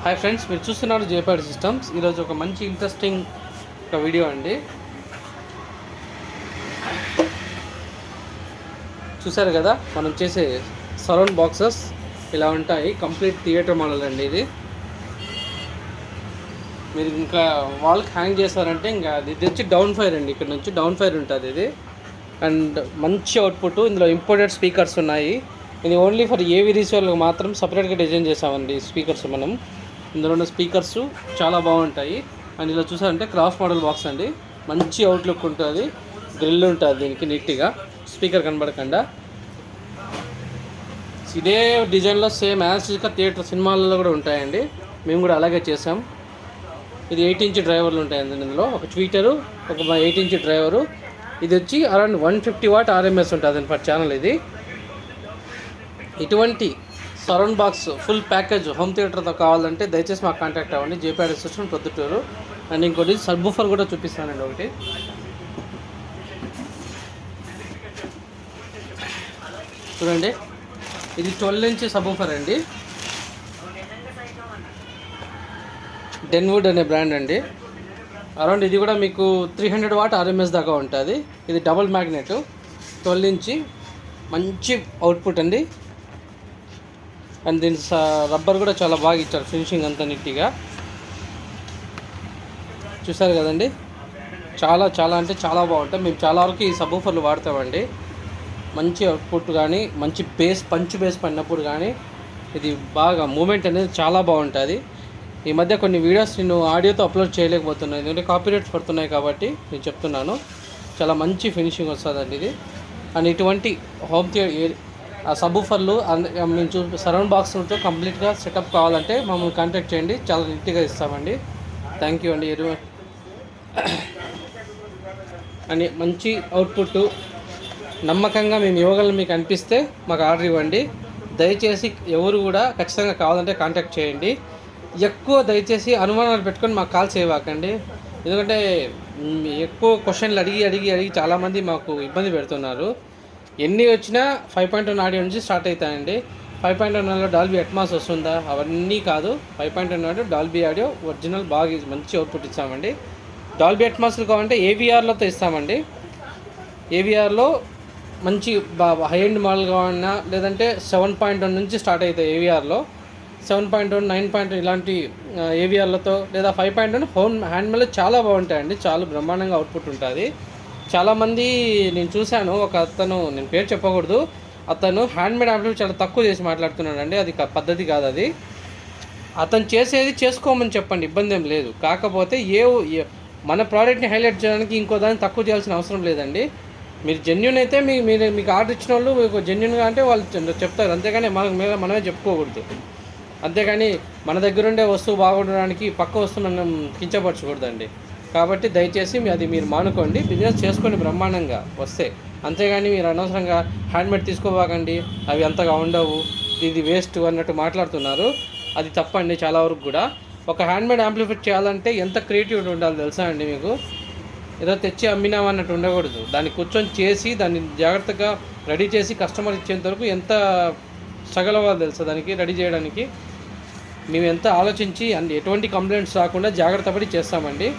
Hi friends, మీరు చూస్తున్నారు JPR systems. ఈరోజు ఒక మంచి ఇంట్రెస్టింగ్ ఒక వీడియో అండి. చూసారు కదా, మనం చేసే సరౌండ్ బాక్సెస్ ఇలా ఉంటాయి. కంప్లీట్ థియేటర్ మోడల్ అండి ఇది. మీరు ఇంకా వాల్కి హ్యాంగ్ చేస్తారంటే ఇంకా ఇది వచ్చి డౌన్ ఫైర్ అండి. ఇక్కడ నుంచి డౌన్ ఫైర్ ఉంటుంది ఇది. అండ్ మంచి అవుట్పుట్. ఇందులో ఇంపోర్టెడ్ స్పీకర్స్ ఉన్నాయి. ఇది ఓన్లీ ఫర్ ఏవి రీసోల్కి మాత్రం సపరేట్గా డిజైన్ చేసామండి స్పీకర్స్. మనం ఇందులో ఉన్న స్పీకర్స్ చాలా బాగుంటాయి. అండ్ ఇలా చూసారంటే క్రాస్ మోడల్ బాక్స్ అండి. మంచి అవుట్లుక్ ఉంటుంది. గ్రిల్ ఉంటుంది దీనికి నీట్గా, స్పీకర్ కనబడకుండా. ఇదే డిజైన్లో సేమ్ యాస్గా థియేటర్ సినిమాలలో కూడా ఉంటాయండి. మేము కూడా అలాగే చేసాం. ఇది 8 ఇంచ్ డ్రైవర్లు ఉంటాయండి ఇందులో. ఒక ట్వీటరు, ఒక 8 ఇంచ్ డ్రైవరు. ఇది వచ్చి అరౌండ్ 150 వాట్ RMS ఉంటుంది పర్ ఛానల్ ఇది. ఇటువంటి surround box full package home థియేటర్తో కావాలంటే దయచేసి మాకు కాంటాక్ట్ అవ్వండి. JPR systems Proddatur. అండ్ ఇంకోటి సబ్వూఫర్ కూడా చూపిస్తానండి ఒకటి. చూడండి, ఇది 12 ఇంచ్ సబ్వూఫర్ అండి. డెన్వుడ్ అనే బ్రాండ్ అండి. అరౌండ్ ఇది కూడా మీకు 300 వాట్ RMS దాకా ఉంటుంది. ఇది డబుల్ మ్యాగ్నెట్, 12 ఇంచ్, మంచి అవుట్పుట్ అండి. అండ్ దీని రబ్బర్ కూడా చాలా బాగా ఇచ్చారు, ఫినిషింగ్ అంతా నీట్గా. చూసారు కదండి, చాలా చాలా అంటే చాలా బాగుంటాయి. మేము చాలా వరకు ఈ సబ్వూఫర్లు వాడతామండి. మంచి అవుట్పుట్ కానీ, మంచి పంచ్ బేస్ పడినప్పుడు కానీ ఇది బాగా మూమెంట్ అనేది చాలా బాగుంటుంది. ఈ మధ్య కొన్ని వీడియోస్ నేను ఆడియోతో అప్లోడ్ చేయలేకపోతున్నాను, ఎందుకంటే కాపీరైట్స్ పడుతున్నాయి కాబట్టి నేను చెప్తున్నాను. చాలా మంచి ఫినిషింగ్ వస్తుందండి ఇది. అండ్ ఇటువంటి హోమ్ థియేటర్ సబ్వూఫర్లు మేము సరౌండ్ బాక్స్తో కంప్లీట్గా సెటప్ కావాలంటే మమ్మల్ని కాంటాక్ట్ చేయండి. చాలా నీట్గా ఇస్తామండి. థ్యాంక్ యూ అండి. అని మంచి అవుట్పుట్ నమ్మకంగా మేము ఇవ్వగలం మీకు అనిపిస్తే మాకు ఆర్డర్ ఇవ్వండి. దయచేసి ఎవరు కూడా ఖచ్చితంగా కావాలంటే కాంటాక్ట్ చేయండి. ఎక్కువ దయచేసి అనుమానాలు పెట్టుకొని మాకు కాల్ చేయవాకండి. ఎందుకంటే ఎక్కువ క్వశ్చన్లు అడిగి చాలామంది మాకు ఇబ్బంది పెడుతున్నారు. ఎన్ని వచ్చినా 5.1 ఆడియో నుంచి స్టార్ట్ అవుతాయండి. 5.1లో డాల్బీ అట్మాస్ వస్తుందా, అవన్నీ కాదు. 5.1 ఆడియో డాల్బీ ఆడియో ఒరిజినల్ బాగా మంచి అవుట్పుట్ ఇస్తామండి. డాల్బీ అట్మాస్లు కావాలంటే AVRలతో ఇస్తామండి. AVRలో మంచి హై ఎండ్ మోడల్ కావాలన్నా, లేదంటే 7.1 నుంచి స్టార్ట్ అవుతాయి AVRలో. 7.1, 9.1 ఇలాంటి AVRలతో, లేదా 5.1 హోమ్ హ్యాండ్మేడ్ చాలా బాగుంటాయండి. చాలా బ్రహ్మాండంగా అవుట్పుట్ ఉంటుంది. చాలామంది నేను చూశాను, ఒక అతను, నేను పేరు చెప్పకూడదు, అతను హ్యాండ్మేడ్ యాంప్లిఫైర్ చాలా తక్కువ చేసి మాట్లాడుతున్నాడు అండి. అది పద్ధతి కాదు. అది అతను చేసేది చేసుకోమని చెప్పండి, ఇబ్బంది ఏం లేదు. కాకపోతే మన ప్రోడక్ట్ని హైలైట్ చేయడానికి ఇంకో దాన్ని తక్కువ చేయాల్సిన అవసరం లేదండి. మీరు జెన్యున్ అయితే మీకు ఆర్డర్ ఇచ్చిన వాళ్ళు మీకు జెన్యున్గా అంటే వాళ్ళు చెప్తారు, అంతేగాని మనమే చెప్పుకోకూడదు. అంతేగాని మన దగ్గర ఉండే వస్తువు బాగుండడానికి పక్క వస్తువు మనం కించపరచకూడదండి. కాబట్టి దయచేసి అది మీరు మానుకోండి, బిజినెస్ చేసుకోండి బ్రహ్మాండంగా వస్తే. అంతేగాని మీరు అనవసరంగా హ్యాండ్మేడ్ తీసుకోబాకండి, అవి అంతగా ఉండవు, ఇది వేస్ట్ అన్నట్టు మాట్లాడుతున్నారు. అది తప్పండి చాలా వరకు కూడా. ఒక హ్యాండ్మేడ్ యాంప్లిఫైర్ చేయాలంటే ఎంత క్రియేటివిటీ ఉండాలి తెలుసా అండి మీకు. ఏదో తెచ్చి అమ్మినామన్నట్టు ఉండకూడదు. దాన్ని కూర్చొని చేసి, దాన్ని జాగ్రత్తగా రెడీ చేసి కస్టమర్ ఇచ్చేంత వరకు ఎంత స్ట్రగల్ అవ్వాలి తెలుసా దానికి రెడీ చేయడానికి. మేము ఎంత ఆలోచించి ఎటువంటి కంప్లైంట్స్ రాకుండా జాగ్రత్త పడి చేస్తామండి.